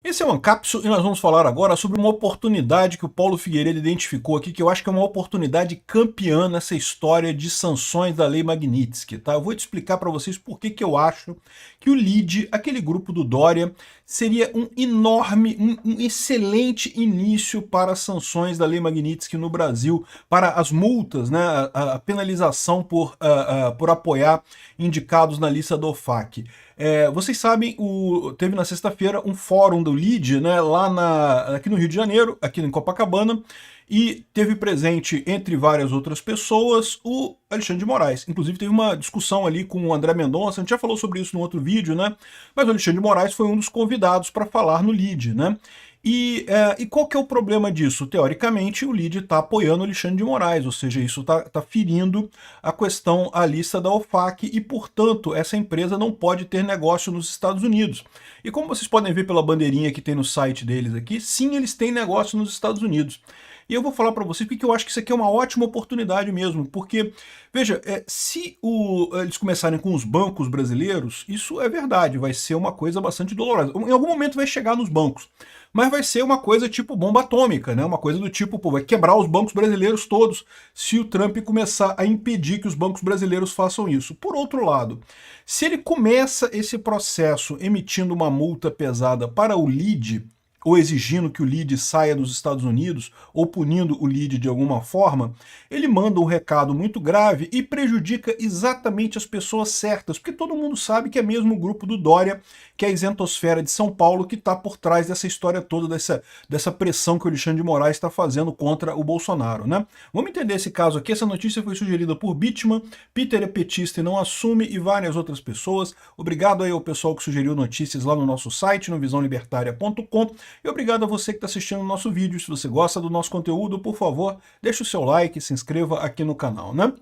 Esse é o Ancapsu e nós vamos falar agora sobre uma oportunidade que o Paulo Figueiredo identificou aqui, que eu acho que é uma oportunidade campeã nessa história de sanções da Lei Magnitsky, tá? Eu vou te explicar para vocês por que eu acho que o LIDE, aquele grupo do Dória, seria um enorme, um excelente início para as sanções da Lei Magnitsky no Brasil, para as multas, né, a penalização por apoiar indicados na lista do OFAC. Vocês sabem, teve na sexta-feira um fórum do LIDE, né, aqui no Rio de Janeiro, aqui em Copacabana, e teve presente, entre várias outras pessoas, o Alexandre de Moraes. Inclusive teve uma discussão ali com o André Mendonça, a gente já falou sobre isso no outro vídeo, né? Mas o Alexandre de Moraes foi um dos convidados para falar no LIDE, né? E qual que é o problema disso? Teoricamente, o LIDE está apoiando o Alexandre de Moraes, ou seja, isso está ferindo a lista da OFAC e, portanto, essa empresa não pode ter negócio nos Estados Unidos. E como vocês podem ver pela bandeirinha que tem no site deles aqui, sim, eles têm negócio nos Estados Unidos. E eu vou falar para vocês porque eu acho que isso aqui é uma ótima oportunidade mesmo, porque, veja, se eles começarem com os bancos brasileiros, isso é verdade, vai ser uma coisa bastante dolorosa. Em algum momento vai chegar nos bancos, mas vai ser uma coisa tipo bomba atômica, né? Uma coisa do tipo, pô, vai quebrar os bancos brasileiros todos se o Trump começar a impedir que os bancos brasileiros façam isso. Por outro lado, se ele começa esse processo emitindo uma multa pesada para o LIDE, ou exigindo que o LIDE saia dos Estados Unidos, ou punindo o LIDE de alguma forma, ele manda um recado muito grave e prejudica exatamente as pessoas certas, porque todo mundo sabe que é mesmo o grupo do Dória, que é a isentosfera de São Paulo, que está por trás dessa história toda, dessa pressão que o Alexandre de Moraes está fazendo contra o Bolsonaro, né? Vamos entender esse caso aqui. Essa notícia foi sugerida por Bitman, Peter é petista e não assume, e várias outras pessoas. Obrigado aí ao pessoal que sugeriu notícias lá no nosso site, no visãolibertaria.com. E obrigado a você que está assistindo o nosso vídeo. Se você gosta do nosso conteúdo, por favor, deixe o seu like e se inscreva aqui no canal, né?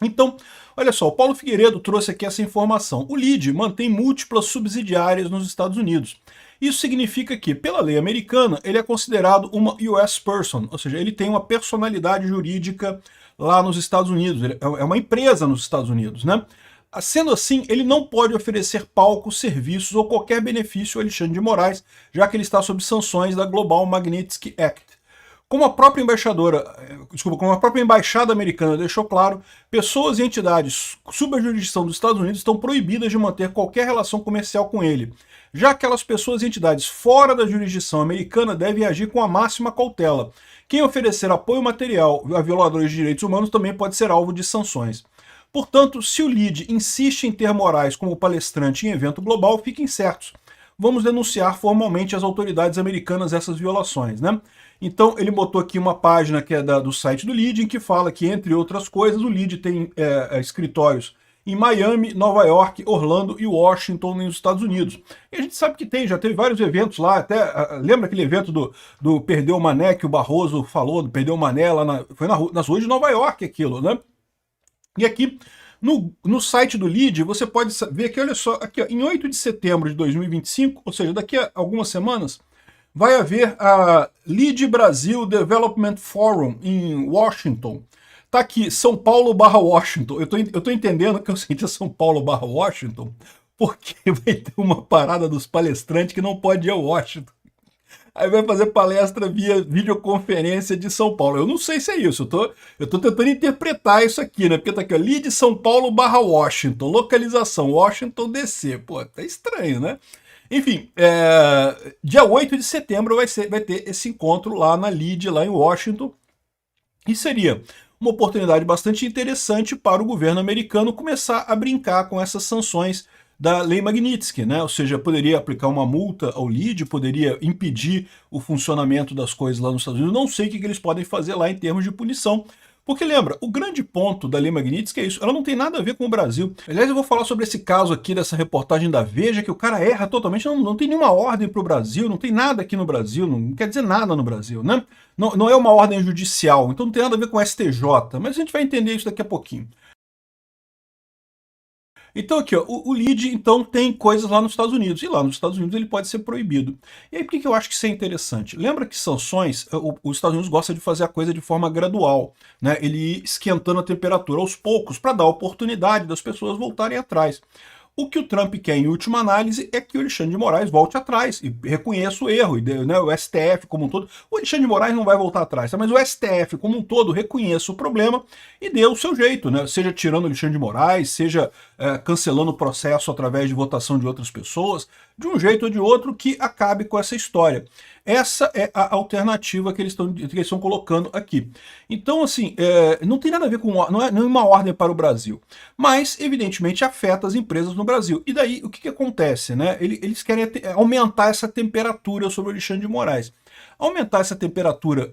Então, olha só, o Paulo Figueiredo trouxe aqui essa informação. O LIDE mantém múltiplas subsidiárias nos Estados Unidos. Isso significa que, pela lei americana, ele é considerado uma US person, ou seja, ele tem uma personalidade jurídica lá nos Estados Unidos, ele é uma empresa nos Estados Unidos, né? Sendo assim, ele não pode oferecer palcos, serviços ou qualquer benefício ao Alexandre de Moraes, já que ele está sob sanções da Global Magnitsky Act. Como a própria embaixada americana deixou claro, pessoas e entidades sob a jurisdição dos Estados Unidos estão proibidas de manter qualquer relação comercial com ele. Já aquelas pessoas e entidades fora da jurisdição americana devem agir com a máxima cautela. Quem oferecer apoio material a violadores de direitos humanos também pode ser alvo de sanções. Portanto, se o LIDE insiste em ter Moraes como palestrante em evento global, fiquem certos. Vamos denunciar formalmente às autoridades americanas essas violações, né? Então ele botou aqui uma página que é do site do LIDE, em que fala que, entre outras coisas, o LIDE tem escritórios em Miami, Nova York, Orlando e Washington, nos Estados Unidos. E a gente sabe que já teve vários eventos lá, até lembra aquele evento do Perdeu o Mané, que o Barroso falou, do Perdeu o Mané, lá foi nas ruas de Nova York aquilo, né? E aqui, no site do LIDE, você pode ver que, olha só, aqui, ó, em 8 de setembro de 2025, ou seja, daqui a algumas semanas, vai haver a LIDE Brasil Development Forum em Washington. Tá aqui, São Paulo / Washington. Eu tô entendendo que eu senti São Paulo / Washington, porque vai ter uma parada dos palestrantes que não pode ir a Washington. Aí vai fazer palestra via videoconferência de São Paulo. Eu não sei se é isso, eu tô tentando interpretar isso aqui, né? Porque tá aqui, ó, LIDE São Paulo / Washington, localização Washington DC. Pô, tá estranho, né? Enfim, dia 8 de setembro vai ter esse encontro lá na LIDE, lá em Washington, e seria uma oportunidade bastante interessante para o governo americano começar a brincar com essas sanções da Lei Magnitsky, né? Ou seja, poderia aplicar uma multa ao LIDE, poderia impedir o funcionamento das coisas lá nos Estados Unidos. Não sei o que eles podem fazer lá em termos de punição, porque lembra, o grande ponto da Lei Magnitsky é isso, ela não tem nada a ver com o Brasil. Aliás, eu vou falar sobre esse caso aqui, dessa reportagem da Veja, que o cara erra totalmente, não tem nenhuma ordem para o Brasil, não tem nada aqui no Brasil, não quer dizer nada no Brasil, né? Não é uma ordem judicial, então não tem nada a ver com o STJ, mas a gente vai entender isso daqui a pouquinho. Então aqui, ó, o LIDE então tem coisas lá nos Estados Unidos, e lá nos Estados Unidos ele pode ser proibido. E aí por que eu acho que isso é interessante? Lembra que sanções, os Estados Unidos gosta de fazer a coisa de forma gradual, né? Ele ir esquentando a temperatura aos poucos para dar oportunidade das pessoas voltarem atrás. O que o Trump quer, em última análise, é que o Alexandre de Moraes volte atrás e reconheça o erro, né, o STF como um todo. O Alexandre de Moraes não vai voltar atrás, tá? Mas o STF como um todo reconheça o problema e dê o seu jeito, né? Seja tirando o Alexandre de Moraes, seja cancelando o processo através de votação de outras pessoas, de um jeito ou de outro que acabe com essa história. Essa é a alternativa que eles estão colocando aqui. Então, assim, não tem nada a ver com... não é nenhuma ordem para o Brasil, mas, evidentemente, afeta as empresas no Brasil. E daí, o que acontece, né? Eles querem aumentar essa temperatura sobre o Alexandre de Moraes. Aumentar essa temperatura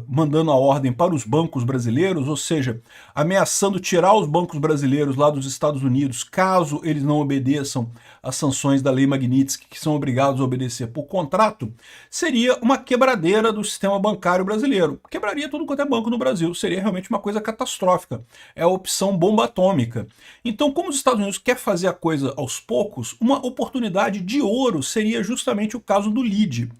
mandando a ordem para os bancos brasileiros, ou seja, ameaçando tirar os bancos brasileiros lá dos Estados Unidos, caso eles não obedeçam às sanções da Lei Magnitsky, que são obrigados a obedecer por contrato, seria uma quebradeira do sistema bancário brasileiro. Quebraria tudo quanto é banco no Brasil, seria realmente uma coisa catastrófica. É a opção bomba atômica. Então, como os Estados Unidos quer fazer a coisa aos poucos, uma oportunidade de ouro seria justamente o caso do LIDE.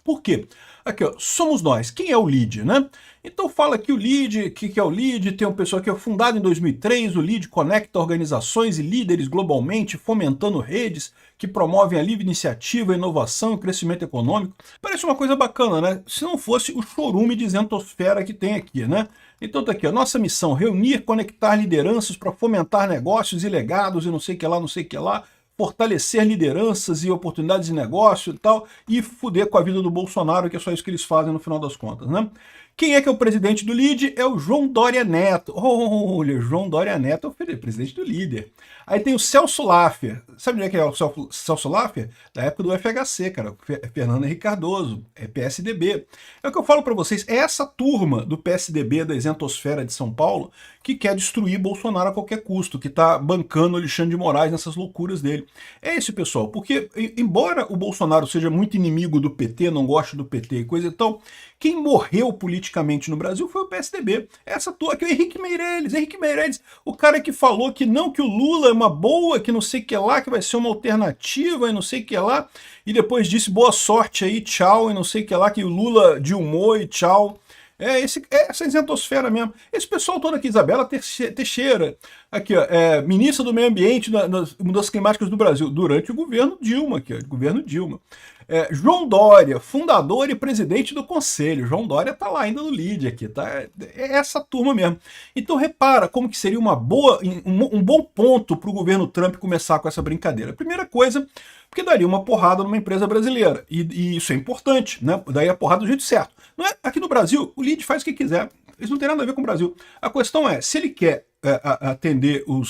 Por quê? Aqui, ó, somos nós. Quem é o LIDE, né? Então fala que o LIDE, que é o LIDE, tem um pessoal que é fundado em 2003, o LIDE conecta organizações e líderes globalmente, fomentando redes que promovem a livre iniciativa, a inovação e o crescimento econômico. Parece uma coisa bacana, né? Se não fosse o chorume de isentosfera que tem aqui, né? Então tá aqui, a nossa missão, reunir, conectar lideranças para fomentar negócios e legados e não sei o que lá, não sei o que lá, fortalecer lideranças e oportunidades de negócio e tal, e fuder com a vida do Bolsonaro, que é só isso que eles fazem no final das contas, né? Quem é que é o presidente do LIDE? É o João Dória Neto. Olha, João Dória Neto é o presidente do líder. Aí tem o Celso Laffer. Sabe onde é que é o Celso Laffer? Da época do FHC, cara. Fernando Henrique Cardoso. É PSDB. É o que eu falo para vocês. É essa turma do PSDB, da isentosfera de São Paulo, que quer destruir Bolsonaro a qualquer custo, que tá bancando o Alexandre de Moraes nessas loucuras dele. É esse pessoal. Porque, embora o Bolsonaro seja muito inimigo do PT, não goste do PT e coisa e tal, quem morreu politicamente no Brasil foi o PSDB. Essa turma aqui, o Henrique Meirelles, o cara que falou que não, que o Lula é uma boa, que não sei o que lá, que vai ser uma alternativa e não sei o que lá, e depois disse boa sorte aí, tchau, e não sei o que lá, que o Lula dilmou e tchau. Essa isentosfera mesmo. Esse pessoal todo aqui, Isabela Teixeira, aqui, ó, ministra do Meio Ambiente das Mudanças Climáticas do Brasil, durante o governo Dilma, aqui, ó, governo Dilma. João Dória, fundador e presidente do conselho. João Dória tá lá ainda no LIDE aqui, tá? É essa turma mesmo. Então repara como que seria um bom ponto para o governo Trump começar com essa brincadeira. Primeira coisa, porque daria uma porrada numa empresa brasileira. E isso é importante, né? Daí a porrada do jeito certo. Não é, aqui no Brasil, o LIDE faz o que quiser. Isso não tem nada a ver com o Brasil. A questão é, se ele quer atender o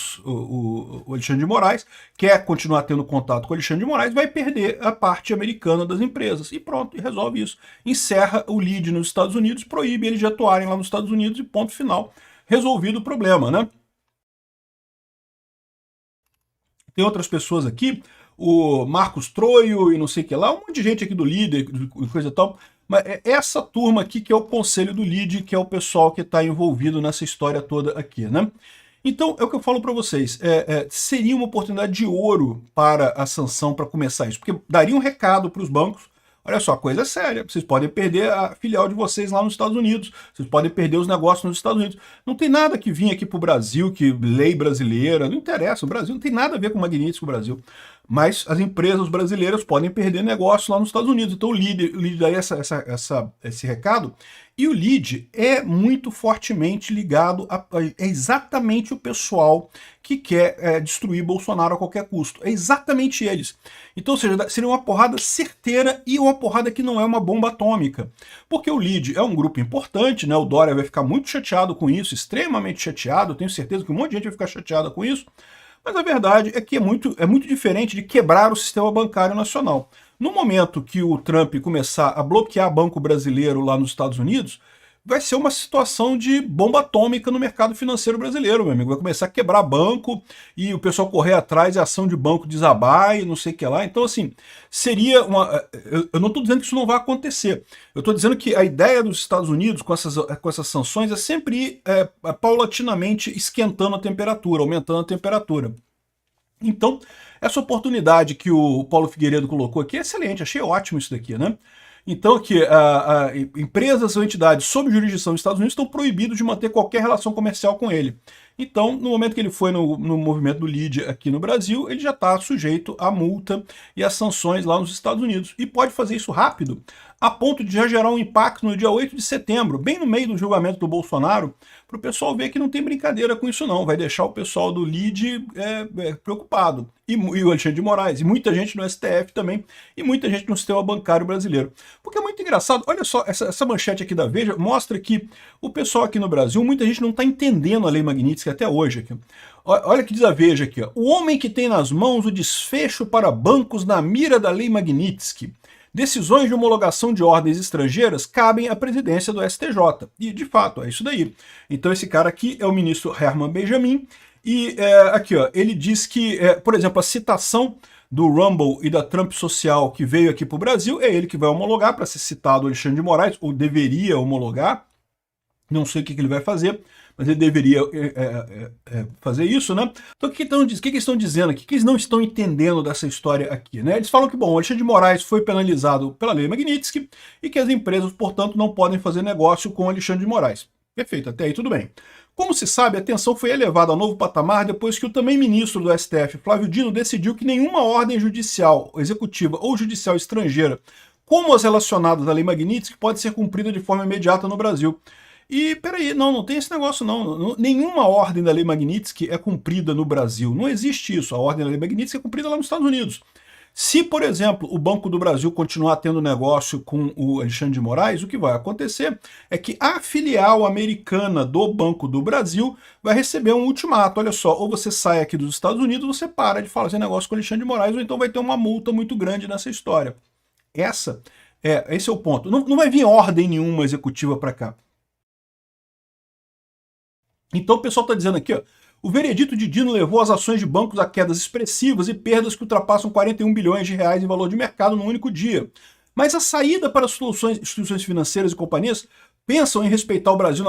Alexandre de Moraes, quer continuar tendo contato com o Alexandre de Moraes, vai perder a parte americana das empresas. E pronto, e resolve isso. Encerra o LIDE nos Estados Unidos, proíbe eles de atuarem lá nos Estados Unidos e ponto final. Resolvido o problema, né? Tem outras pessoas aqui, o Marcos Troio e não sei o que lá, um monte de gente aqui do LIDE e coisa e tal. Mas é essa turma aqui que é o conselho do LIDE, que é o pessoal que está envolvido nessa história toda aqui, né? Então, é o que eu falo para vocês, seria uma oportunidade de ouro para a sanção para começar isso, porque daria um recado para os bancos, olha só, a coisa é séria, vocês podem perder a filial de vocês lá nos Estados Unidos, vocês podem perder os negócios nos Estados Unidos. Não tem nada que vir aqui para o Brasil, que lei brasileira, não interessa, o Brasil não tem nada a ver com o Magnitsky, o Brasil. Mas as empresas brasileiras podem perder negócio lá nos Estados Unidos. Então o LIDE daí esse recado. E o LIDE é muito fortemente ligado é exatamente o pessoal que quer destruir Bolsonaro a qualquer custo. É exatamente eles. Então, ou seja, seria uma porrada certeira e uma porrada que não é uma bomba atômica. Porque o LIDE é um grupo importante, né? O Dória vai ficar muito chateado com isso, extremamente chateado. Eu tenho certeza que um monte de gente vai ficar chateada com isso. Mas a verdade é que é muito diferente de quebrar o sistema bancário nacional. No momento que o Trump começar a bloquear banco brasileiro lá nos Estados Unidos, vai ser uma situação de bomba atômica no mercado financeiro brasileiro, meu amigo. Vai começar a quebrar banco e o pessoal correr atrás e a ação de banco desabar e não sei o que lá. Então, assim, seria uma... Eu não estou dizendo que isso não vai acontecer. Eu estou dizendo que a ideia dos Estados Unidos com essas sanções é sempre ir paulatinamente esquentando a temperatura, aumentando a temperatura. Então, essa oportunidade que o Paulo Figueiredo colocou aqui é excelente, achei ótimo isso daqui, né? Então, que empresas ou entidades sob jurisdição dos Estados Unidos estão proibidos de manter qualquer relação comercial com ele. Então, no momento que ele foi no movimento do LEAD aqui no Brasil, ele já está sujeito à multa e às sanções lá nos Estados Unidos. E pode fazer isso rápido, a ponto de já gerar um impacto no dia 8 de setembro, bem no meio do julgamento do Bolsonaro, para o pessoal ver que não tem brincadeira com isso não, vai deixar o pessoal do LEAD preocupado. E o Alexandre de Moraes, e muita gente no STF também, e muita gente no sistema bancário brasileiro. Porque é muito engraçado, olha só, essa manchete aqui da Veja mostra que o pessoal aqui no Brasil, muita gente não está entendendo a Lei Magnitsky até hoje. Aqui. Olha o que diz a Veja aqui. Ó. O homem que tem nas mãos o desfecho para bancos na mira da Lei Magnitsky. Decisões de homologação de ordens estrangeiras cabem à presidência do STJ. E, de fato, é isso daí. Então, esse cara aqui é o ministro Herman Benjamin. E aqui, ó, ele diz que, por exemplo, a citação do Rumble e da Trump Social que veio aqui para o Brasil, é ele que vai homologar, para ser citado o Alexandre de Moraes, ou deveria homologar. Não sei o que ele vai fazer, mas ele deveria fazer isso, né? Então o que eles estão dizendo aqui? O que eles não estão entendendo dessa história aqui, né? Eles falam que, bom, o Alexandre de Moraes foi penalizado pela Lei Magnitsky e que as empresas, portanto, não podem fazer negócio com o Alexandre de Moraes. Perfeito, até aí tudo bem. Como se sabe, a tensão foi elevada ao novo patamar depois que o também ministro do STF, Flávio Dino, decidiu que nenhuma ordem judicial, executiva ou judicial estrangeira, como as relacionadas à Lei Magnitsky, pode ser cumprida de forma imediata no Brasil. E, peraí, não tem esse negócio não. Nenhuma ordem da Lei Magnitsky é cumprida no Brasil. Não existe isso. A ordem da Lei Magnitsky é cumprida lá nos Estados Unidos. Se, por exemplo, o Banco do Brasil continuar tendo negócio com o Alexandre de Moraes, o que vai acontecer é que a filial americana do Banco do Brasil vai receber um ultimato. Olha só, ou você sai aqui dos Estados Unidos, você para de fazer negócio com o Alexandre de Moraes, ou então vai ter uma multa muito grande nessa história. Esse é o ponto. Não vai vir ordem nenhuma executiva para cá. Então o pessoal está dizendo aqui, ó, o veredito de Dino levou as ações de bancos a quedas expressivas e perdas que ultrapassam 41 bilhões de reais em valor de mercado num único dia. Mas a saída para as instituições financeiras e companhias pensam em respeitar o Brasil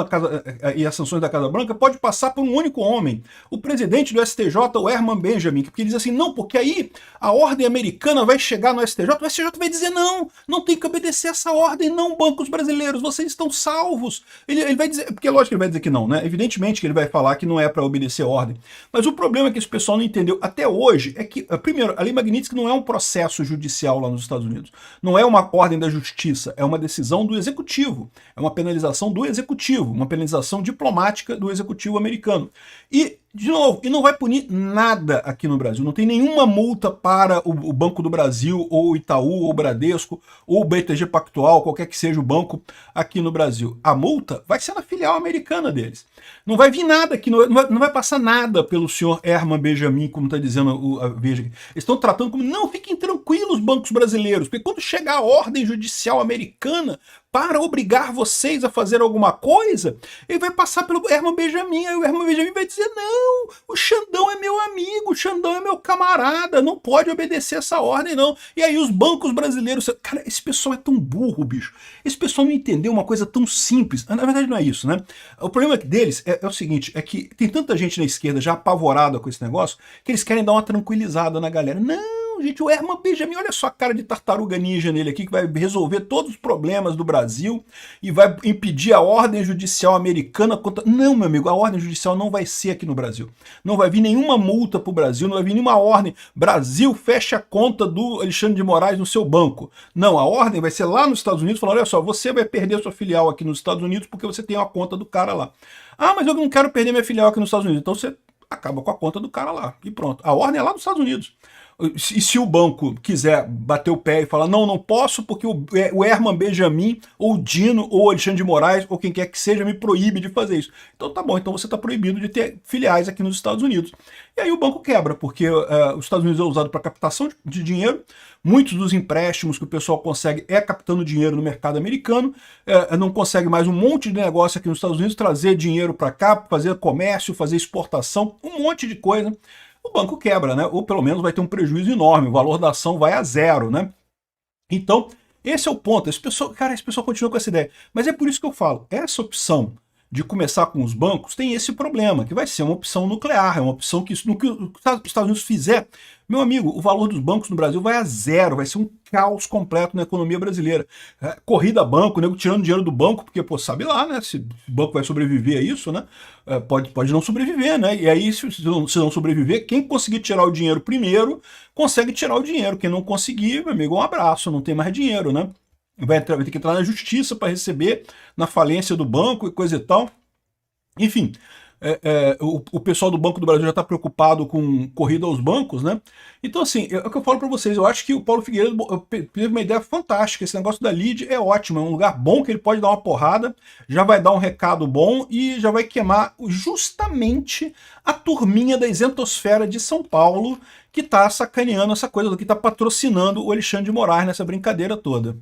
e as sanções da Casa Branca pode passar por um único homem, o presidente do STJ, o Herman Benjamin, porque ele diz assim, não, porque aí a ordem americana vai chegar no STJ, o STJ vai dizer não tem que obedecer essa ordem, não, bancos brasileiros, vocês estão salvos. Ele vai dizer, porque lógico que ele vai dizer que não, né? Evidentemente que ele vai falar que não é para obedecer a ordem. Mas o problema que esse pessoal não entendeu até hoje é que, primeiro, a Lei Magnitsky não é um processo judicial lá nos Estados Unidos, não é uma ordem da justiça, é uma decisão do executivo, é uma penalização do executivo, uma penalização diplomática do executivo americano. E, de novo, não vai punir nada aqui no Brasil, não tem nenhuma multa para o Banco do Brasil, ou o Itaú, ou o Bradesco, ou o BTG Pactual, qualquer que seja o banco aqui no Brasil. A multa vai ser na filial americana deles. Não vai vir nada aqui, não vai passar nada pelo senhor Herman Benjamin, como está dizendo a Veja. Eles estão tratando como, não, fiquem tranquilos, bancos brasileiros, porque quando chegar a ordem judicial americana para obrigar vocês a fazer alguma coisa, ele vai passar pelo Herman Benjamin, aí o Herman Benjamin vai dizer, não, o Xandão é meu amigo, o Xandão é meu camarada, não pode obedecer essa ordem não. E aí os bancos brasileiros, cara, esse pessoal é tão burro, bicho, esse pessoal não entendeu uma coisa tão simples, na verdade não é isso, né? O problema deles é o seguinte, é que tem tanta gente na esquerda já apavorada com esse negócio, que eles querem dar uma tranquilizada na galera. Não, gente, o Herman Benjamin, olha só a cara de tartaruga ninja nele aqui, que vai resolver todos os problemas do Brasil e vai impedir a ordem judicial americana contra... Não, meu amigo, a ordem judicial não vai ser aqui no Brasil. Não vai vir nenhuma multa para o Brasil, não vai vir nenhuma ordem. Brasil fecha a conta do Alexandre de Moraes no seu banco. Não, a ordem vai ser lá nos Estados Unidos, falando, olha só, você vai perder sua filial aqui nos Estados Unidos porque você tem uma conta do cara lá. Ah, mas eu não quero perder minha filial aqui nos Estados Unidos. Então você acaba com a conta do cara lá. E pronto. A ordem é lá nos Estados Unidos. E se o banco quiser bater o pé e falar, não posso porque o Herman Benjamin, ou o Dino, ou o Alexandre de Moraes, ou quem quer que seja, me proíbe de fazer isso. Então tá bom, então você está proibido de ter filiais aqui nos Estados Unidos. E aí o banco quebra, porque os Estados Unidos é usado para captação de dinheiro, muitos dos empréstimos que o pessoal consegue captando dinheiro no mercado americano, não consegue mais um monte de negócio aqui nos Estados Unidos, trazer dinheiro para cá, fazer comércio, fazer exportação, um monte de coisa. O banco quebra, né? Ou pelo menos vai ter um prejuízo enorme, o valor da ação vai a zero, né? Então, esse é o ponto. Esse pessoal continua com essa ideia. Mas é por isso que eu falo, essa opção de começar com os bancos tem esse problema, que vai ser uma opção nuclear, é uma opção que, no que os Estados Unidos fizer, meu amigo, o valor dos bancos no Brasil vai a zero, vai ser um caos completo na economia brasileira. Corrida a banco, nego tirando dinheiro do banco, porque, pô, sabe lá, né, se o banco vai sobreviver a isso, né, pode não sobreviver, né, e aí se não sobreviver, quem conseguir tirar o dinheiro primeiro, consegue tirar o dinheiro, quem não conseguir, meu amigo, um abraço, não tem mais dinheiro, né. Vai ter que entrar na justiça para receber na falência do banco e coisa e tal. Enfim, o pessoal do Banco do Brasil já está preocupado com corrida aos bancos, né? Então, assim, é o que eu falo para vocês, eu acho que o Paulo Figueiredo teve uma ideia fantástica, esse negócio da lead é ótimo, é um lugar bom que ele pode dar uma porrada, já vai dar um recado bom e já vai queimar justamente a turminha da isentosfera de São Paulo que está sacaneando essa coisa, que está patrocinando o Alexandre de Moraes nessa brincadeira toda.